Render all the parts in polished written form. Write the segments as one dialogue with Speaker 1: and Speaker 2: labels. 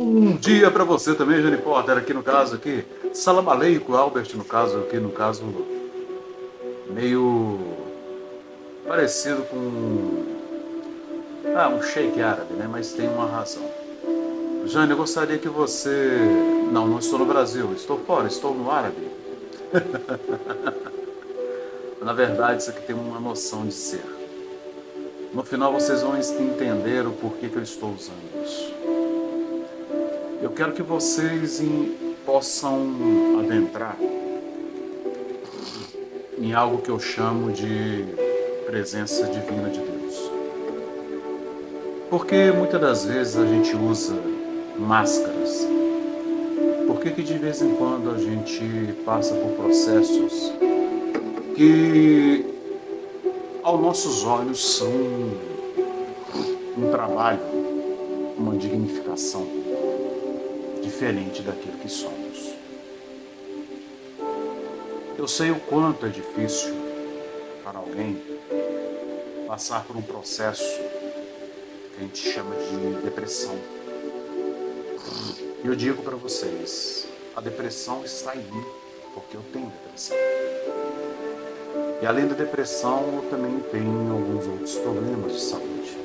Speaker 1: Bom dia para você também, Jane Porter, aqui no caso aqui. Salam aleikum, Albert, no caso aqui, no caso meio parecido com um sheik árabe, né? Mas tem uma razão. Jane, eu gostaria que você... Não estou no Brasil, estou fora, estou no árabe. Na verdade, isso aqui tem uma noção de ser. No final vocês vão entender o porquê que eu estou usando isso. Eu quero que vocês possam adentrar em algo que eu chamo de presença divina de Deus. Porque muitas das vezes a gente usa máscaras. Por que de vez em quando a gente passa por processos que aos nossos olhos são um trabalho, uma dignificação diferente daquilo que somos? Eu sei o quanto é difícil para alguém passar por um processo que a gente chama de depressão. E eu digo para vocês, a depressão está em mim, porque eu tenho depressão. E além da depressão, eu também tenho alguns outros problemas de saúde.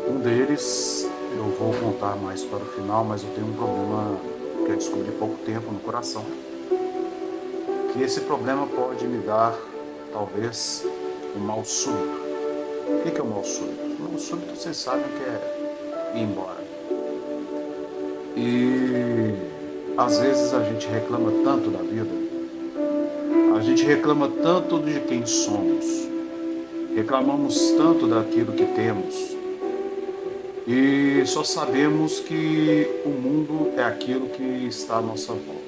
Speaker 1: Um deles, eu vou contar mais para o final, mas eu tenho um problema que eu descobri há pouco tempo no coração. Que esse problema pode me dar, talvez, um mal súbito. O que é o mal súbito? O mal súbito, vocês sabem que é ir embora. E às vezes a gente reclama tanto da vida, a gente reclama tanto de quem somos, reclamamos tanto daquilo que temos, e só sabemos que o mundo é aquilo que está à nossa volta.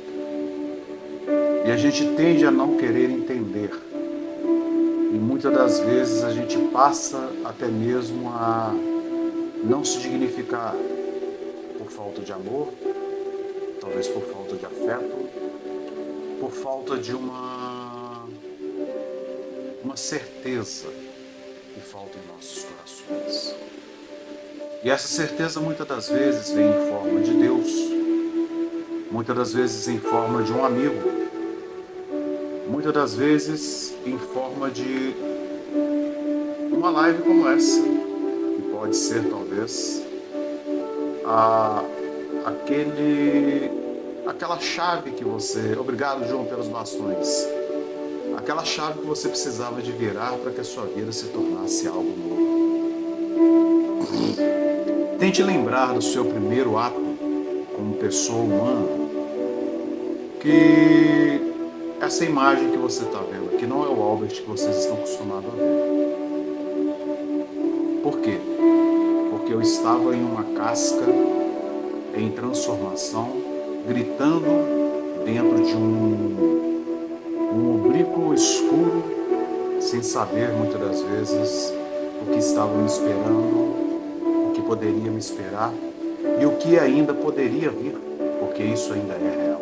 Speaker 1: E a gente tende a não querer entender. E muitas das vezes a gente passa até mesmo a não se dignificar por falta de amor, talvez por falta de afeto, por falta de uma certeza que falta em nossos corações. E essa certeza muitas das vezes vem em forma de Deus, muitas das vezes em forma de um amigo, muitas das vezes em forma de uma live como essa, que pode ser talvez aquela chave que você... Obrigado, João, pelos bastões. Aquela chave que você precisava de virar para que a sua vida se tornasse algo novo. Tente lembrar do seu primeiro ato como pessoa humana, que essa imagem que você está vendo aqui não é o Albert que vocês estão acostumados a ver. Por quê? Porque eu estava em uma casca em transformação, gritando dentro de um oblíquo escuro, sem saber muitas das vezes o que estava me esperando, o que poderia me esperar e o que ainda poderia vir, porque isso ainda é real.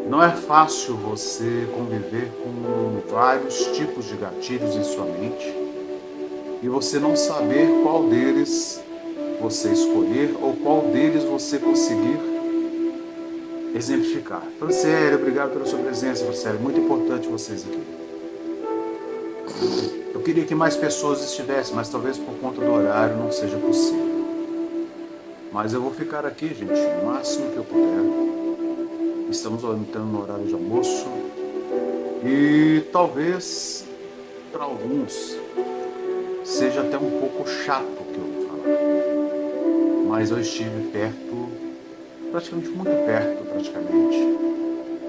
Speaker 1: Não é fácil você conviver com vários tipos de gatilhos em sua mente e você não saber qual deles você escolher ou qual deles você conseguir exemplificar. Franciele, obrigado pela sua presença, Franciele. Muito importante vocês aqui. Eu queria que mais pessoas estivessem, mas talvez por conta do horário não seja possível. Mas eu vou ficar aqui, gente, o máximo que eu puder. Estamos entrando no horário de almoço. E talvez, para alguns, seja até um pouco chato o que eu vou falar. Mas eu estive perto, praticamente muito perto,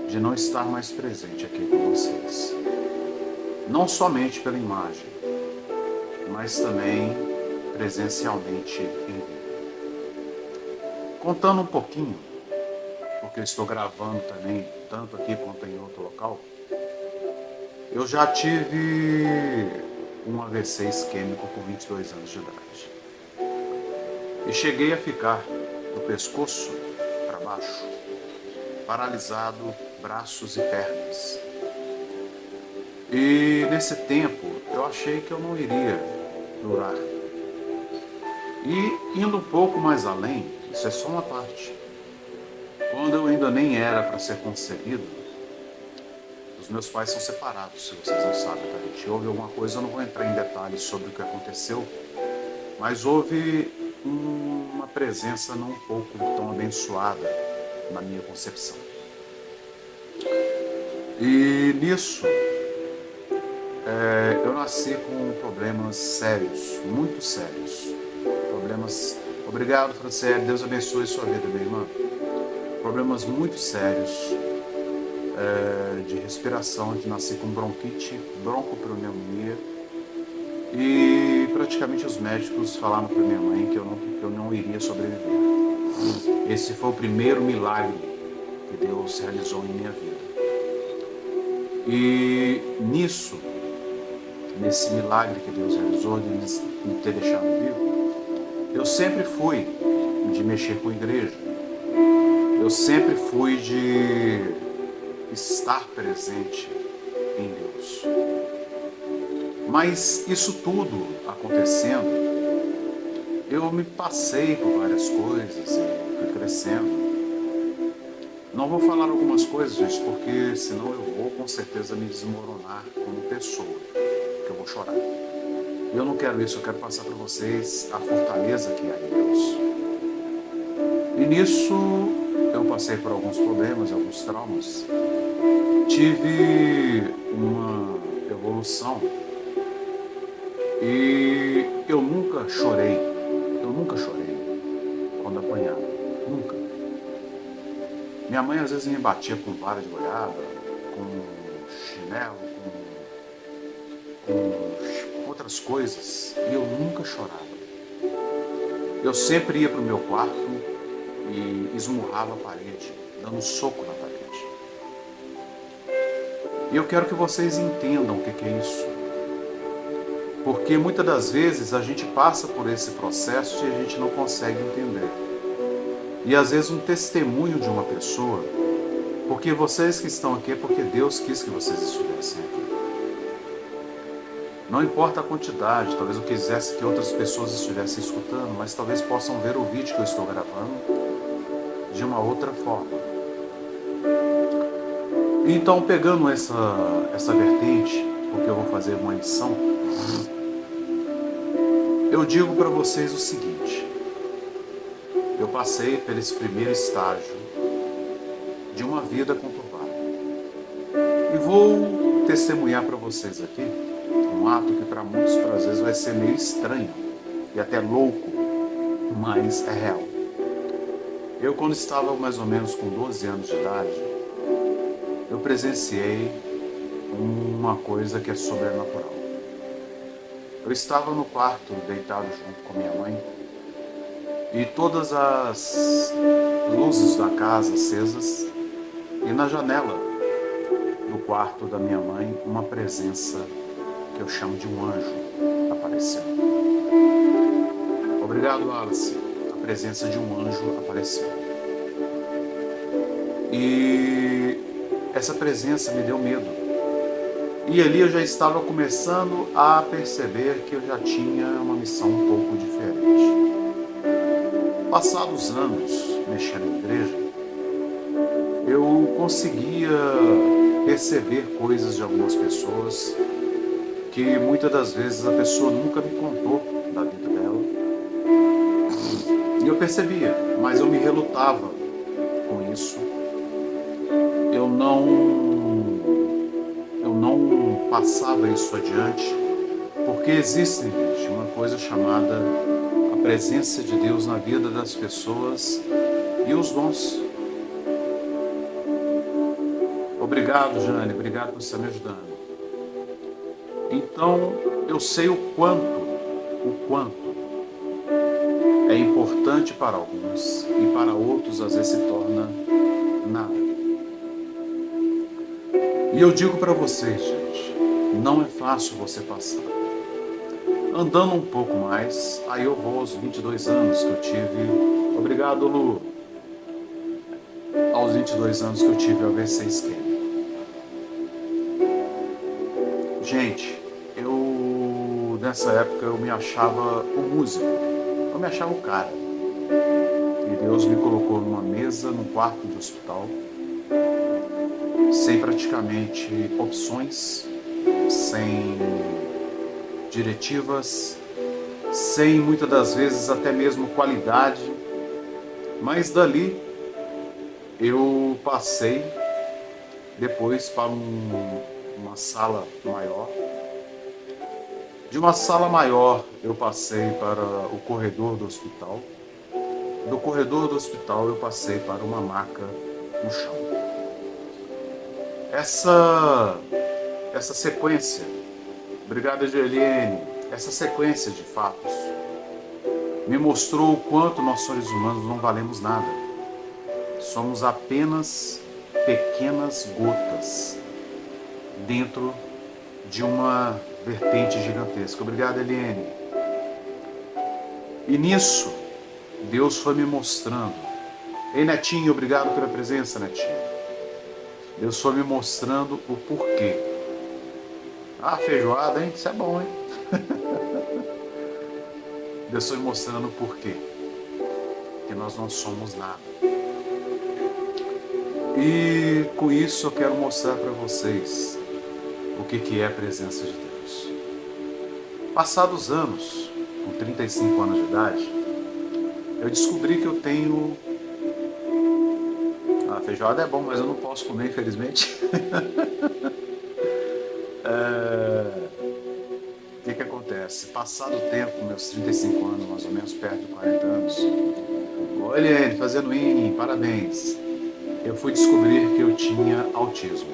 Speaker 1: de não estar mais presente aqui com vocês. Não somente pela imagem, mas também presencialmente em vida. Contando um pouquinho, porque eu estou gravando também, tanto aqui quanto em outro local, eu já tive um AVC isquêmico com 22 anos de idade. E cheguei a ficar do pescoço para baixo, paralisado, braços e pernas. E nesse tempo eu achei que eu não iria durar. E indo um pouco mais além, isso é só uma parte. Quando eu ainda nem era para ser concebido, os meus pais são separados, se vocês não sabem, tá, gente? Houve alguma coisa, eu não vou entrar em detalhes sobre o que aconteceu, mas houve uma presença não um pouco tão abençoada na minha concepção. E nisso, eu nasci com problemas sérios, muito sérios. Problemas. Obrigado, Franciele, Deus abençoe sua vida, minha irmã. Problemas muito sérios de respiração, de nascer com bronquite, broncopneumonia. E praticamente os médicos falaram para minha mãe que eu não iria sobreviver. Esse foi o primeiro milagre que Deus realizou em minha vida. E nisso, nesse milagre que Deus realizou de me ter deixado vivo, eu sempre fui de mexer com a igreja. Eu sempre fui de estar presente em Deus. Mas isso tudo acontecendo, eu me passei por várias coisas e fui crescendo. Não vou falar algumas coisas, gente, porque senão eu vou com certeza me desmoronar como pessoa, que eu vou chorar. E eu não quero isso, eu quero passar para vocês a fortaleza que há em Deus. E nisso eu passei por alguns problemas, alguns traumas. Tive uma evolução e eu nunca chorei quando apanhava, nunca. Minha mãe às vezes me batia com vara de goiaba, com chinelo, com outras coisas, e eu nunca chorava. Eu sempre ia para o meu quarto e esmurrava a parede, dando um soco na parede. E eu quero que vocês entendam o que é isso. Porque muitas das vezes a gente passa por esse processo e a gente não consegue entender. E às vezes um testemunho de uma pessoa, porque vocês que estão aqui é porque Deus quis que vocês estivessem aqui. Não importa a quantidade, talvez eu quisesse que outras pessoas estivessem escutando, mas talvez possam ver o vídeo que eu estou gravando de uma outra forma. Então, pegando essa vertente, porque eu vou fazer uma lição, eu digo para vocês o seguinte: eu passei por esse primeiro estágio de uma vida conturbada. E vou testemunhar para vocês aqui um ato que para muitos, às vezes, vai ser meio estranho e até louco, mas é real. Eu, quando estava mais ou menos com 12 anos de idade, eu presenciei uma coisa que é sobrenatural. Eu estava no quarto, deitado junto com minha mãe, e todas as luzes da casa acesas, e na janela do quarto da minha mãe, uma presença que eu chamo de um anjo apareceu. Obrigado, Alice. A presença de um anjo apareceu. E essa presença me deu medo. E ali eu já estava começando a perceber que eu já tinha uma missão um pouco diferente. Passados anos mexendo na igreja, eu conseguia perceber coisas de algumas pessoas que muitas das vezes a pessoa nunca me contou da vida dela. E eu percebia, mas eu me relutava com isso. Eu não passava isso adiante, porque existe, gente, uma coisa chamada a presença de Deus na vida das pessoas e os dons. Obrigado, Jane, obrigado por estar me ajudando. Então, eu sei o quanto é importante para alguns e para outros às vezes se torna nada. E eu digo para vocês, gente, não é fácil você passar. Andando um pouco mais, aí eu vou aos 22 anos que eu tive. Obrigado, Lu. Aos 22 anos que eu tive AVC isquêmico. Gente, nessa época eu me achava um músico. Eu me achava o cara. E Deus me colocou numa mesa, num quarto de hospital, sem praticamente opções, sem diretivas, sem muitas das vezes até mesmo qualidade. Mas dali eu passei depois para uma sala maior. De uma sala maior eu passei para o corredor do hospital. Do corredor do hospital eu passei para uma maca no chão. Essa sequência, obrigado Eliane, essa sequência de fatos me mostrou o quanto nós seres humanos não valemos nada. Somos apenas pequenas gotas dentro de uma vertente gigantesca. Obrigado, Eliane. E nisso, Deus foi me mostrando. Ei, Netinho, obrigado pela presença, Netinho. Deus foi me mostrando o porquê. Ah, feijoada, hein? Isso é bom, hein? Deus foi me mostrando o porquê. Que nós não somos nada. E com isso eu quero mostrar para vocês o que é a presença de Deus. Passados anos, com 35 anos de idade, eu descobri que eu tenho... A feijoada é bom, mas eu não posso comer, infelizmente. O que acontece? Passado o tempo, meus 35 anos, mais ou menos perto de 40 anos, olha ele fazendo parabéns. Eu fui descobrir que eu tinha autismo.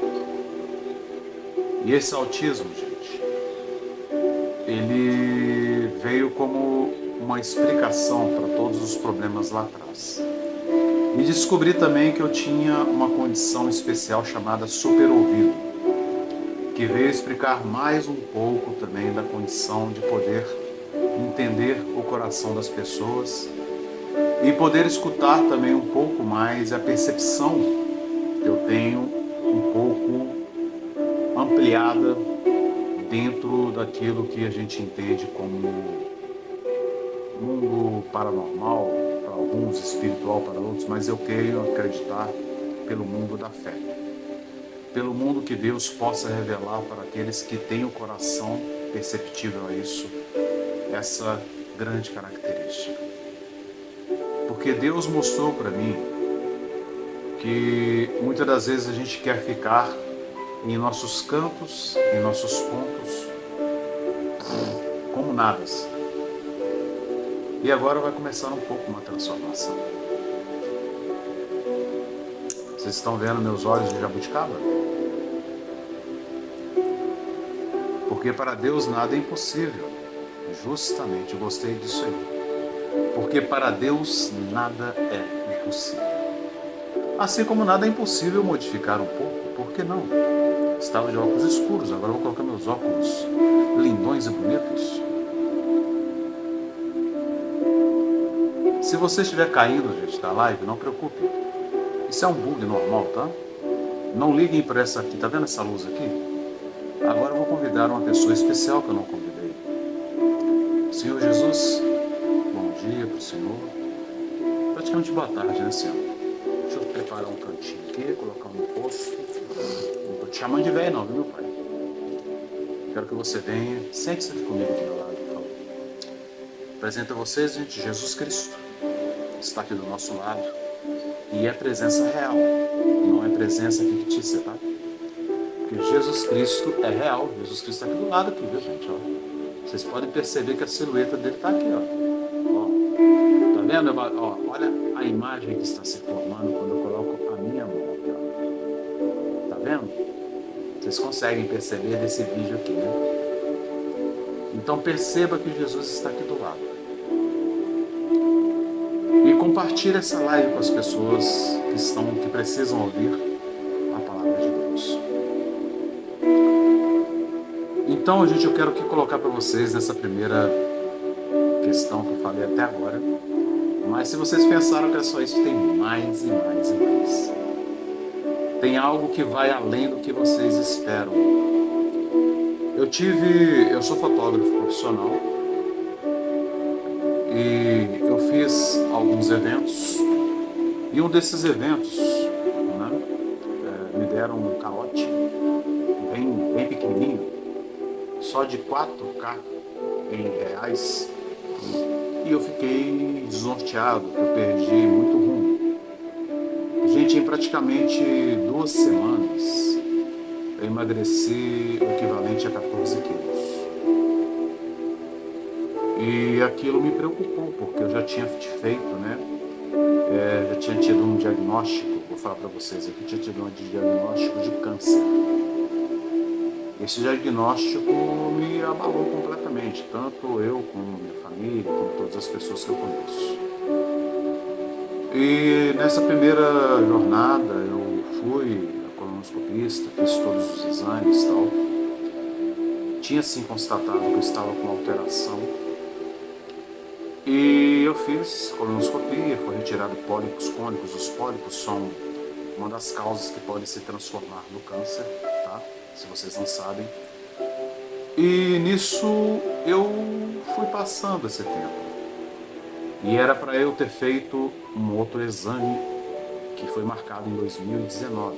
Speaker 1: E esse autismo, gente, ele veio como uma explicação para todos os problemas lá atrás. E descobri também que eu tinha uma condição especial chamada superouvido, que veio explicar mais um pouco também da condição de poder entender o coração das pessoas e poder escutar também um pouco mais a percepção que eu tenho um pouco ampliada dentro daquilo que a gente entende como mundo paranormal, para alguns espiritual, para outros, mas eu quero acreditar pelo mundo da fé, pelo mundo que Deus possa revelar para aqueles que têm o coração perceptível a isso, essa grande característica. Porque Deus mostrou para mim que muitas das vezes a gente quer ficar em nossos cantos, em nossos pontos, como nadas. E agora vai começar um pouco uma transformação. Vocês estão vendo meus olhos de jabuticaba? Porque para Deus nada é impossível. Justamente, eu gostei disso aí. Porque para Deus nada é impossível. Assim como nada é impossível modificar um pouco, por que não? Estava de óculos escuros, agora vou colocar meus óculos lindões e bonitos. Se você estiver caindo, gente, da live, não preocupe. Isso é um bug normal, tá? Não liguem para essa aqui, tá vendo essa luz aqui? Agora eu vou convidar uma pessoa especial que eu não convidei. Senhor Jesus, bom dia para o Senhor. Praticamente boa tarde, né, Senhor? Deixa eu preparar um cantinho aqui, colocar um poço. Não estou te chamando de velho não, viu, meu pai? Quero que você venha, sente-se comigo do meu lado, por favor. Apresento a vocês, gente, Jesus Cristo. Está aqui do nosso lado. E é presença real, não é presença fictícia, tá? Porque Jesus Cristo é real. Jesus Cristo está aqui do lado aqui, viu, gente? Ó. Vocês podem perceber que a silhueta dele está aqui, ó. Ó. Tá vendo? Ó, olha a imagem que está se formando quando eu coloco a minha mão aqui, ó. Tá vendo? Vocês conseguem perceber desse vídeo aqui, né? Então perceba que Jesus está aqui do lado. E compartilhe essa live com as pessoas que precisam ouvir a palavra de Deus. Então, gente, eu quero aqui colocar para vocês nessa primeira questão que eu falei até agora. Mas se vocês pensaram que é só isso, tem mais e mais e mais. Tem algo que vai além do que vocês esperam. Eu sou fotógrafo profissional. E eu fiz alguns eventos, e um desses eventos, né, me deram um calote bem pequenininho, só de 4K em reais, e eu fiquei desnorteado, eu perdi muito rumo. Gente, em praticamente 2 semanas, eu emagreci o equivalente a 14 quilos. E aquilo me preocupou, porque eu já tinha feito, né? Já tinha tido um diagnóstico, vou falar para vocês aqui, tinha tido um diagnóstico de câncer. Esse diagnóstico me abalou completamente, tanto eu como minha família, como todas as pessoas que eu conheço. E nessa primeira jornada eu fui a colonoscopista, fiz todos os exames e tal. Tinha sim constatado que eu estava com alteração. E eu fiz colonoscopia, foi retirado pólipos cônicos. Os pólipos são uma das causas que pode se transformar no câncer, tá? Se vocês não sabem. E nisso eu fui passando esse tempo. E era para eu ter feito um outro exame que foi marcado em 2019.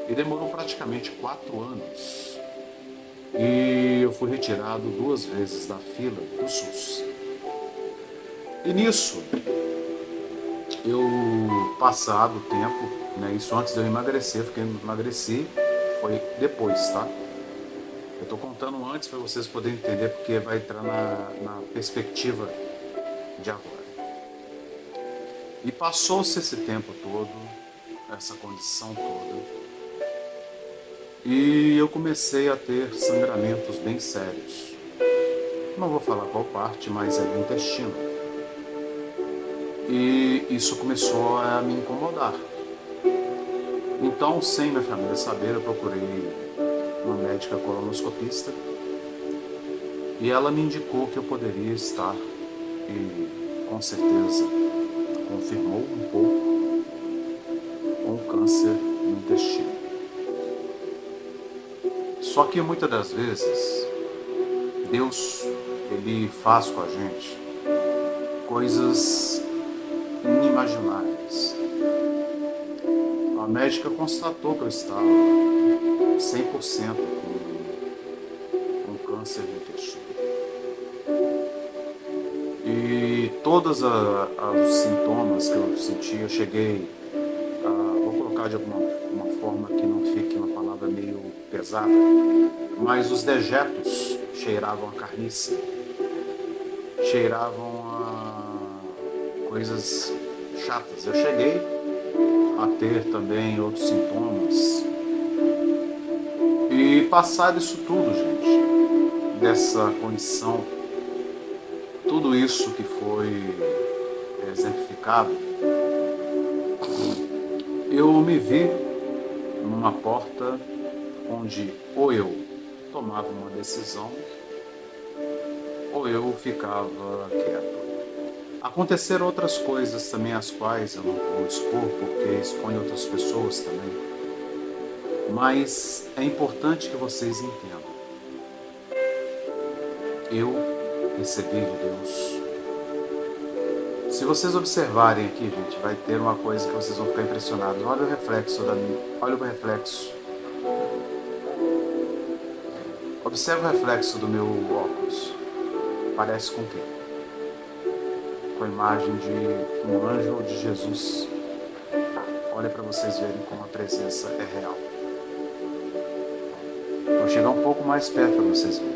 Speaker 1: E demorou praticamente 4 anos. E eu fui retirado 2 vezes da fila do SUS. E nisso, eu, passado o tempo, né, isso antes de eu emagrecer, emagreci, foi depois, tá? Eu tô contando antes para vocês poderem entender, porque vai entrar na perspectiva de agora. E passou-se esse tempo todo, essa condição toda, e eu comecei a ter sangramentos bem sérios. Não vou falar qual parte, mas é do intestino. E isso começou a me incomodar. Então, sem minha família saber, eu procurei uma médica colonoscopista e ela me indicou que eu poderia estar, e com certeza confirmou um pouco, com câncer no intestino. Só que muitas das vezes Deus, ele faz com a gente coisas inimagináveis. A médica constatou que eu estava 100% com câncer no intestino. E todos os sintomas que eu sentia, eu cheguei a, vou colocar de uma forma que não fique uma palavra meio pesada, mas os dejetos cheiravam a carniça, cheiravam a coisas chatas. Eu cheguei a ter também outros sintomas. E passado isso tudo, gente, dessa condição, tudo isso que foi exemplificado, eu me vi numa porta onde ou eu tomava uma decisão ou eu ficava quieto. Aconteceram outras coisas também, as quais eu não vou expor, porque expõe outras pessoas também. Mas é importante que vocês entendam. Eu recebi de Deus. Se vocês observarem aqui, gente, vai ter uma coisa que vocês vão ficar impressionados. Olha o reflexo da minha. Olha o reflexo. Observe o reflexo do meu óculos. Parece com o quê? Com a imagem de um anjo ou de Jesus. Olha para vocês verem como a presença é real. Vou chegar um pouco mais perto para vocês verem.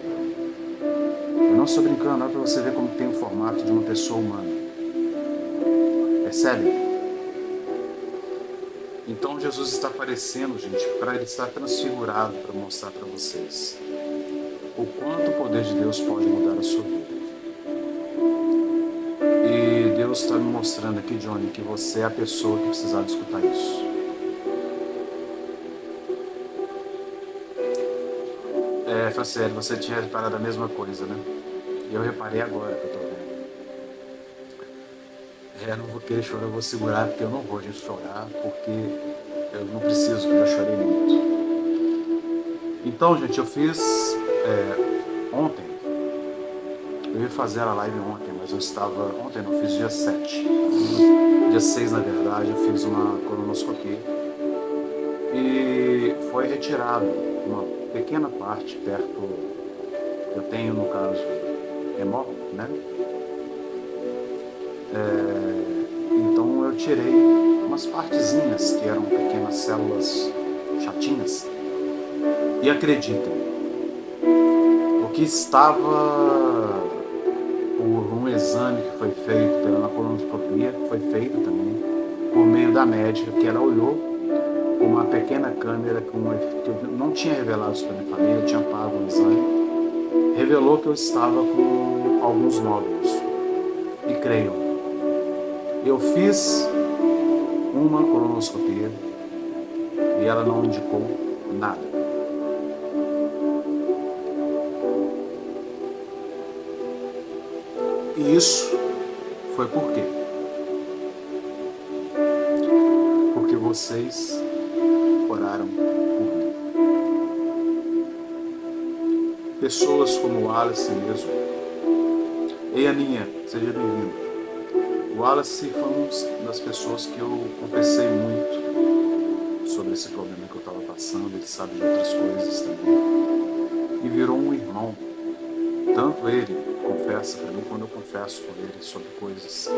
Speaker 1: Eu não estou brincando, olha para você ver como tem o formato de uma pessoa humana. Percebe? Então Jesus está aparecendo, gente, para ele estar transfigurado, para mostrar para vocês o quanto o poder de Deus pode mudar a sua vida. E Deus está me mostrando aqui, Johnny, que você é a pessoa que precisava escutar isso. Franciele, você tinha reparado a mesma coisa, né? E eu reparei agora que eu tô vendo. Não vou querer chorar, eu vou segurar, porque eu não vou, gente, chorar, porque eu não preciso, eu já chorei muito. Então, gente, eu fiz ontem, Eu ia fazer a live ontem, mas eu estava... Ontem não, fiz dia 7. Dia 6, na verdade, eu fiz uma colonoscopia. E foi retirado uma pequena parte perto que eu tenho, no caso, hemó, né? Então eu tirei umas partezinhas que eram pequenas células chatinhas. E acreditem, o que estava por um exame que foi feito pela colonoscopia, foi feito também por meio da médica, que ela olhou com uma pequena câmera que eu não tinha revelado isso para minha família, eu tinha pago o exame, revelou que eu estava com alguns nódulos. E creiam, eu fiz uma colonoscopia e ela não indicou nada. E isso foi por quê? Porque vocês oraram por mim. Pessoas como o Wallace mesmo. Ei, Aninha, seja bem-vindo. O Wallace foi uma das pessoas que eu confessei muito sobre esse problema que eu estava passando. Ele sabe de outras coisas também. E virou um irmão. Tanto ele confessa para mim, quando eu confesso com ele sobre coisas.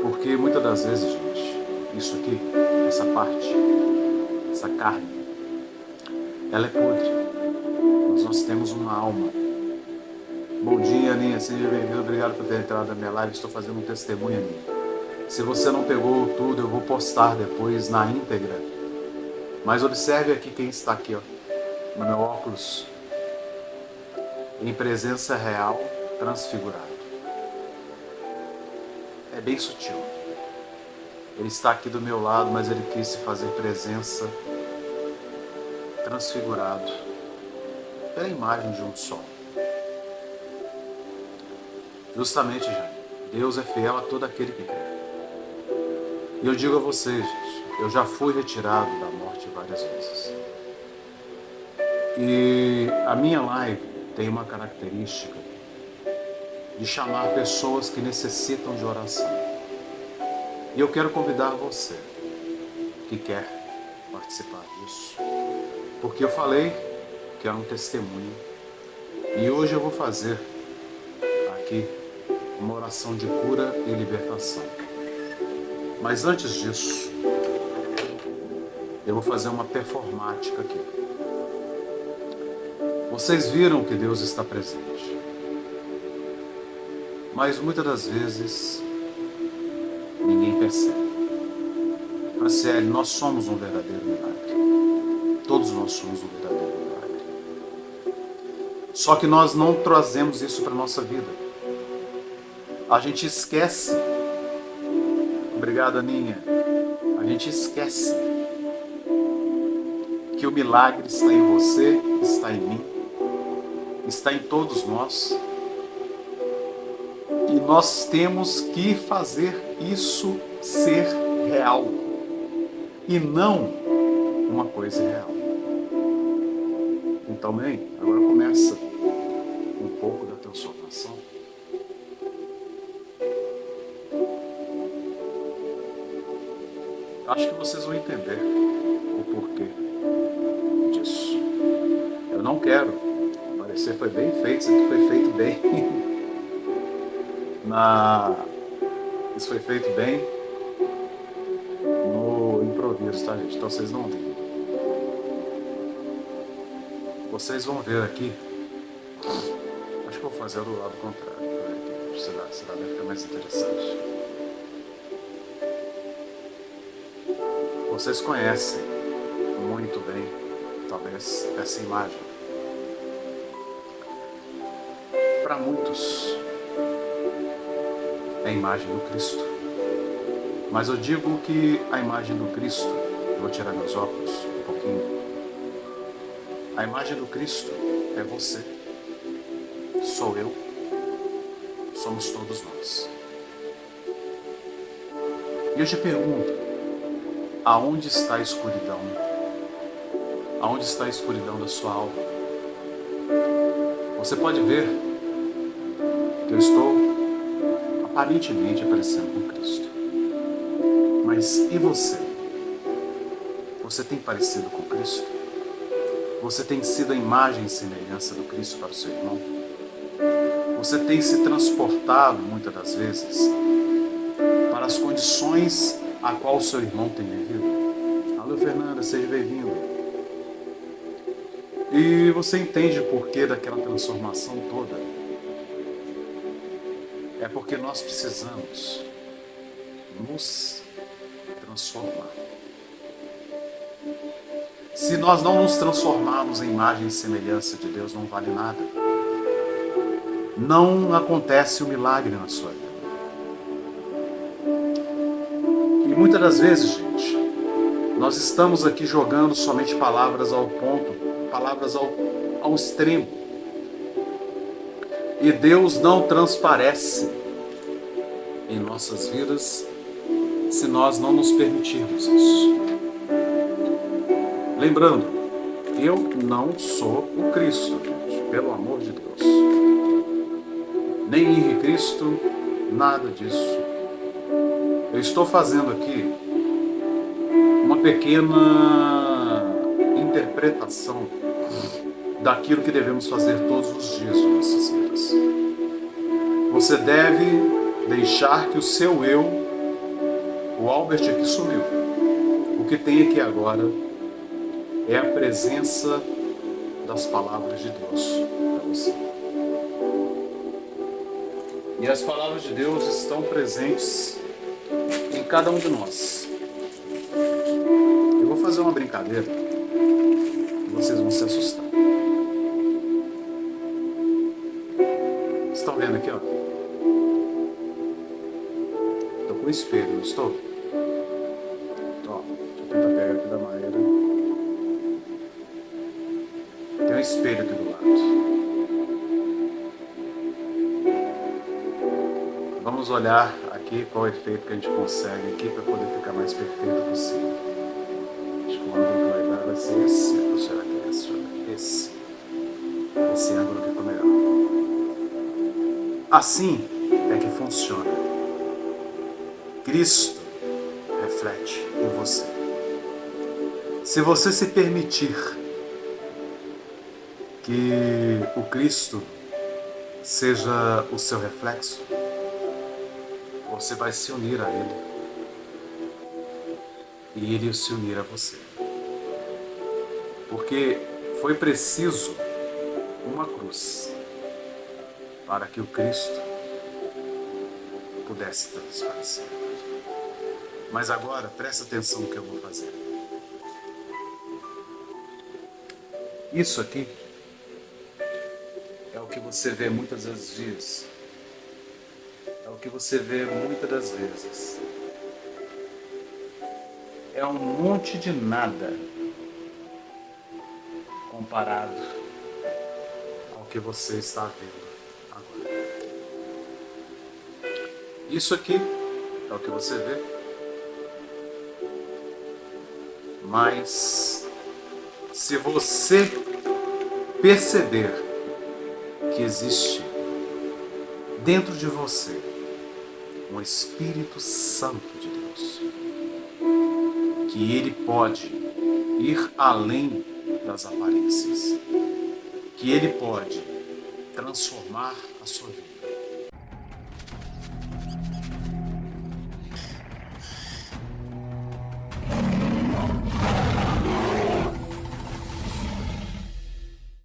Speaker 1: Porque muitas das vezes, gente, isso aqui, essa parte, essa carne, ela é podre. Mas nós temos uma alma. Bom dia, Aninha, seja bem-vindo. Obrigado por ter entrado na minha live. Estou fazendo um testemunho, Aninha. Se você não pegou tudo, eu vou postar depois na íntegra. Mas observe aqui quem está aqui, ó, no meu óculos. Em presença real, transfigurado. É bem sutil. Ele está aqui do meu lado, mas ele quis se fazer presença, transfigurado, pela imagem de um sol. Justamente, gente, Deus é fiel a todo aquele que crê. E eu digo a vocês, gente, eu já fui retirado da morte várias vezes. E a minha live tem uma característica de chamar pessoas que necessitam de oração. E eu quero convidar você que quer participar disso, porque eu falei que era um testemunho e hoje eu vou fazer aqui uma oração de cura e libertação. Mas antes disso, eu vou fazer uma performática aqui. Vocês viram que Deus está presente, mas muitas das vezes ninguém percebe. Franciele, nós somos um verdadeiro milagre. Todos nós somos um verdadeiro milagre. Só que nós não trazemos isso para a nossa vida. A gente esquece. Obrigado, Aninha. A gente esquece que o milagre está em você, está em mim, está em todos nós. E nós temos que fazer isso ser real e não uma coisa irreal. Então, bem, agora começa um pouco da transformação. Acho que vocês vão entender o porquê disso. Eu não quero parecer foi bem feito, isso aqui foi feito bem. Isso foi feito bem no improviso, tá, gente? Então vocês não veem. Vocês vão ver aqui. Acho que eu vou fazer do lado contrário. Será vai ficar mais interessante. Vocês conhecem muito bem, talvez, essa imagem. Para muitos, é a imagem do Cristo. Mas eu digo que a imagem do Cristo, eu vou tirar meus óculos um pouquinho. A imagem do Cristo é você, sou eu, somos todos nós. E eu te pergunto, aonde está a escuridão? Aonde está a escuridão da sua alma? Você pode ver que eu estou aparentemente parecendo com Cristo. Mas e você? Você tem parecido com Cristo? Você tem sido a imagem e semelhança do Cristo para o seu irmão? Você tem se transportado, muitas das vezes, para as condições a qual o seu irmão tem vivido? Alô, Fernanda, seja bem-vindo. E você entende o porquê daquela transformação toda? É porque nós precisamos nos transformar. Se nós não nos transformarmos em imagem e semelhança de Deus, não vale nada. Não acontece o milagre na sua vida. E muitas das vezes, gente, nós estamos aqui jogando somente palavras ao ponto, palavras ao extremo. E Deus não transparece em nossas vidas se nós não nos permitirmos isso. Lembrando, eu não sou o Cristo, gente, pelo amor de Deus. Nem Henrique Cristo, nada disso. Eu estou fazendo aqui uma pequena interpretação daquilo que devemos fazer todos os dias de nossas vidas. Você deve deixar que o seu eu, o Albert aqui sumiu. O que tem aqui agora é a presença das palavras de Deus para você. E as palavras de Deus estão presentes em cada um de nós. Eu vou fazer uma brincadeira e vocês vão se assustar. Estão vendo aqui, ó? Estou com o espelho, não estou? Ó, deixa eu tentar pegar aqui da maneira. Tem um espelho aqui do lado. Vamos olhar aqui qual é o efeito que a gente consegue aqui para poder ficar mais perfeito possível. Acho que o ângulo que vai dar vai ser esse. Ou será que é esse? Esse. Esse ângulo que ficou melhor. Assim é que funciona. Cristo reflete em você. Se você se permitir que o Cristo seja o seu reflexo, você vai se unir a Ele e Ele se unir a você. Porque foi preciso uma cruz para que o Cristo pudesse transparecer. Mas agora, presta atenção no que eu vou fazer. Isso aqui é o que você vê muitas das vezes. É o que você vê muitas das vezes. É um monte de nada comparado ao que você está vendo agora. Isso aqui é o que você vê. Mas se você perceber que existe dentro de você um Espírito Santo de Deus, que Ele pode ir além das aparências, que Ele pode transformar a sua vida,